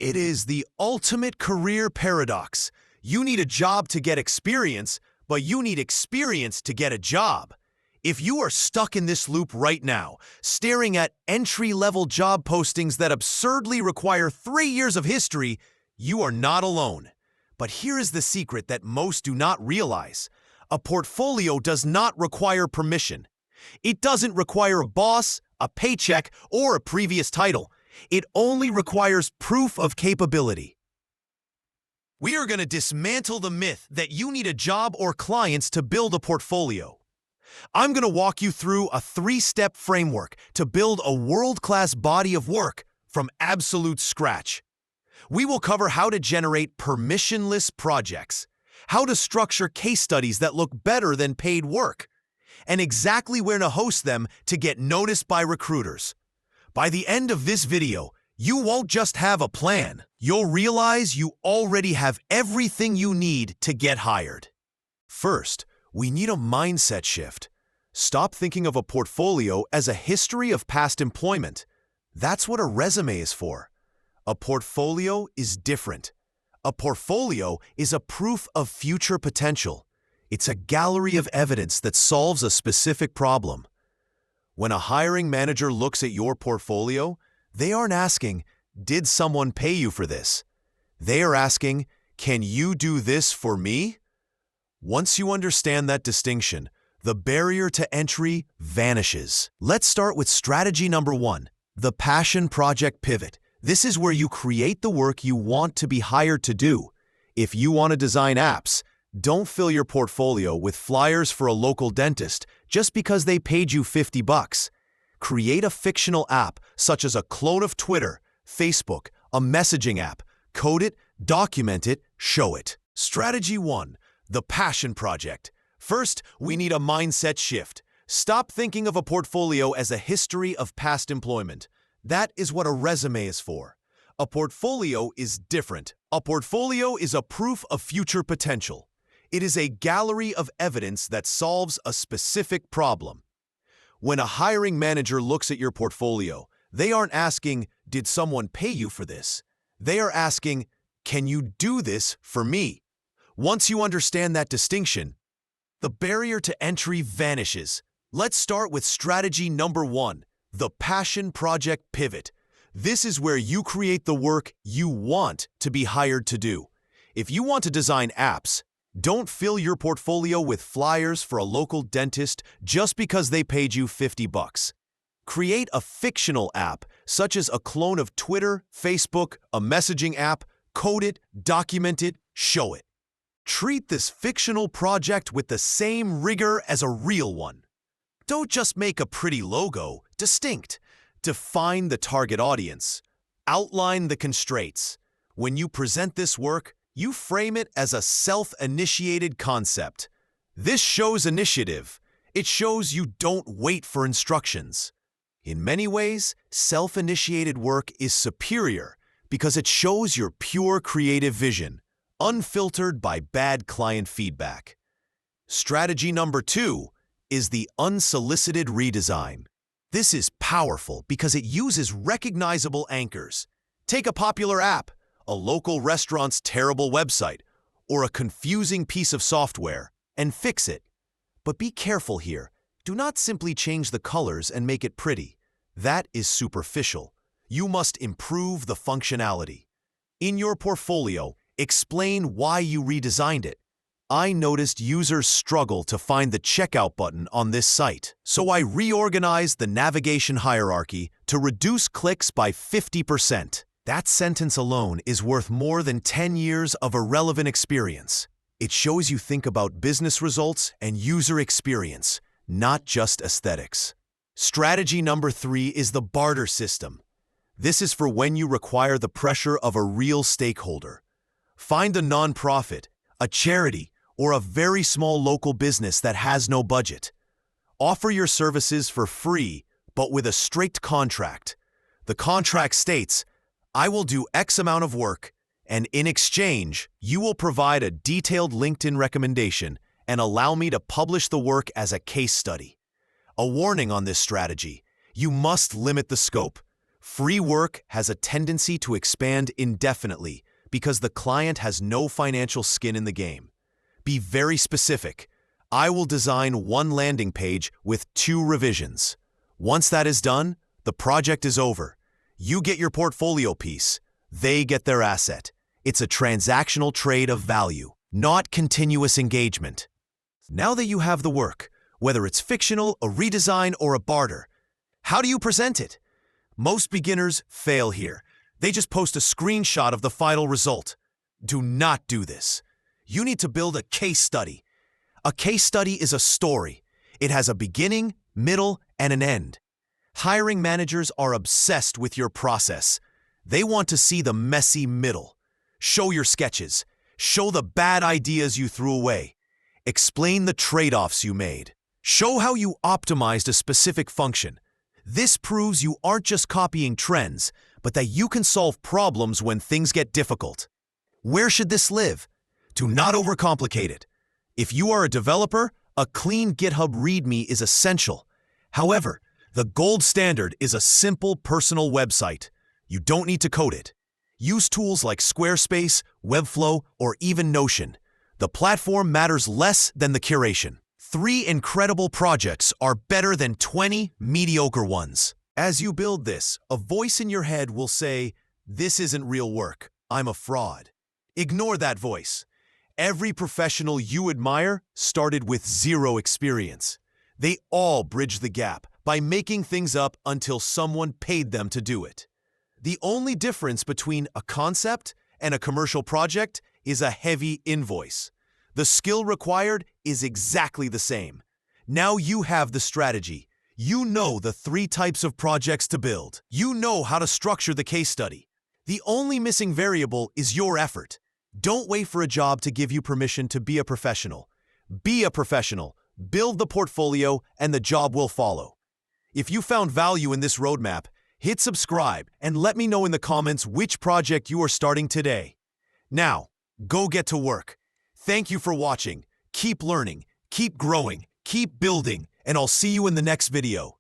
It is the ultimate career paradox. You need a job to get experience, but you need experience to get a job. If you are stuck in this loop right now, staring at entry-level job postings that absurdly require 3 years of history, you are not alone. But here is the secret that most do not realize. A portfolio does not require permission. It doesn't require a boss, a paycheck, or a previous title. It only requires proof of capability. We are going to dismantle the myth that you need a job or clients to build a portfolio. I'm going to walk you through a 3-step framework to build a world-class body of work from absolute scratch. We will cover how to generate permissionless projects, how to structure case studies that look better than paid work, and exactly where to host them to get noticed by recruiters. By the end of this video, you won't just have a plan. You'll realize you already have everything you need to get hired. First, we need a mindset shift. Stop thinking of a portfolio as a history of past employment. That's what a resume is for. A portfolio is different. A portfolio is a proof of future potential. It's a gallery of evidence that solves a specific problem. When a hiring manager looks at your portfolio, they aren't asking, "Did someone pay you for this?" They are asking, "Can you do this for me?" Once you understand that distinction, the barrier to entry vanishes. Let's start with strategy number 1, the passion project pivot. This is where you create the work you want to be hired to do. If you want to design apps, don't fill your portfolio with flyers for a local dentist just because they paid you $50. Create a fictional app such as a clone of Twitter, Facebook, a messaging app. Code it, document it, show it. Strategy 1, the passion project. First, we need a mindset shift. Stop thinking of a portfolio as a history of past employment. That is what a resume is for. A portfolio is different. A portfolio is a proof of future potential. It is a gallery of evidence that solves a specific problem. When a hiring manager looks at your portfolio, they aren't asking, "Did someone pay you for this?" They are asking, "Can you do this for me?" Once you understand that distinction, the barrier to entry vanishes. Let's start with strategy number 1, the passion project pivot. This is where you create the work you want to be hired to do. If you want to design apps, don't fill your portfolio with flyers for a local dentist just because they paid you $50. Create a fictional app, such as a clone of Twitter, Facebook, a messaging app. Code it, document it, show it. Treat this fictional project with the same rigor as a real one. Don't just make a pretty logo, distinct. Define the target audience. Outline the constraints. When you present this work, you frame it as a self-initiated concept. This shows initiative. It shows you don't wait for instructions. In many ways, self-initiated work is superior because it shows your pure creative vision, unfiltered by bad client feedback. Strategy number 2 is the unsolicited redesign. This is powerful because it uses recognizable anchors. Take a popular app, a local restaurant's terrible website, or a confusing piece of software, and fix it. But be careful here. Do not simply change the colors and make it pretty. That is superficial. You must improve the functionality. In your portfolio, explain why you redesigned it. I noticed users struggle to find the checkout button on this site, so I reorganized the navigation hierarchy to reduce clicks by 50%. That sentence alone is worth more than 10 years of irrelevant experience. It shows you think about business results and user experience, not just aesthetics. Strategy number 3 is the barter system. This is for when you require the pressure of a real stakeholder. Find a nonprofit, a charity, or a very small local business that has no budget. Offer your services for free, but with a strict contract. The contract states, "I will do X amount of work, and in exchange, you will provide a detailed LinkedIn recommendation and allow me to publish the work as a case study." A warning on this strategy: you must limit the scope. Free work has a tendency to expand indefinitely because the client has no financial skin in the game. Be very specific. I will design one landing page with 2 revisions. Once that is done, the project is over. You get your portfolio piece. They get their asset. It's a transactional trade of value, not continuous engagement. Now that you have the work, whether it's fictional, a redesign, or a barter, how do you present it? Most beginners fail here. They just post a screenshot of the final result. Do not do this. You need to build a case study. A case study is a story. It has a beginning, middle, and an end. Hiring managers are obsessed with your process. They want to see the messy middle. Show your sketches. Show the bad ideas you threw away. Explain the trade-offs you made. Show how you optimized a specific function. This proves you aren't just copying trends, but that you can solve problems when things get difficult. Where should this live? Do not overcomplicate it. If you are a developer, a clean GitHub README is essential. However, the gold standard is a simple personal website. You don't need to code it. Use tools like Squarespace, Webflow, or even Notion. The platform matters less than the curation. 3 incredible projects are better than 20 mediocre ones. As you build this, a voice in your head will say, "This isn't real work. I'm a fraud." Ignore that voice. Every professional you admire started with 0 experience. They all bridged the gap by making things up until someone paid them to do it. The only difference between a concept and a commercial project is a heavy invoice. The skill required is exactly the same. Now you have the strategy. You know the 3 types of projects to build. You know how to structure the case study. The only missing variable is your effort. Don't wait for a job to give you permission to be a professional. Be a professional, build the portfolio, and the job will follow. If you found value in this roadmap, hit subscribe and let me know in the comments which project you are starting today. Now, go get to work. Thank you for watching. Keep learning, keep growing, keep building, and I'll see you in the next video.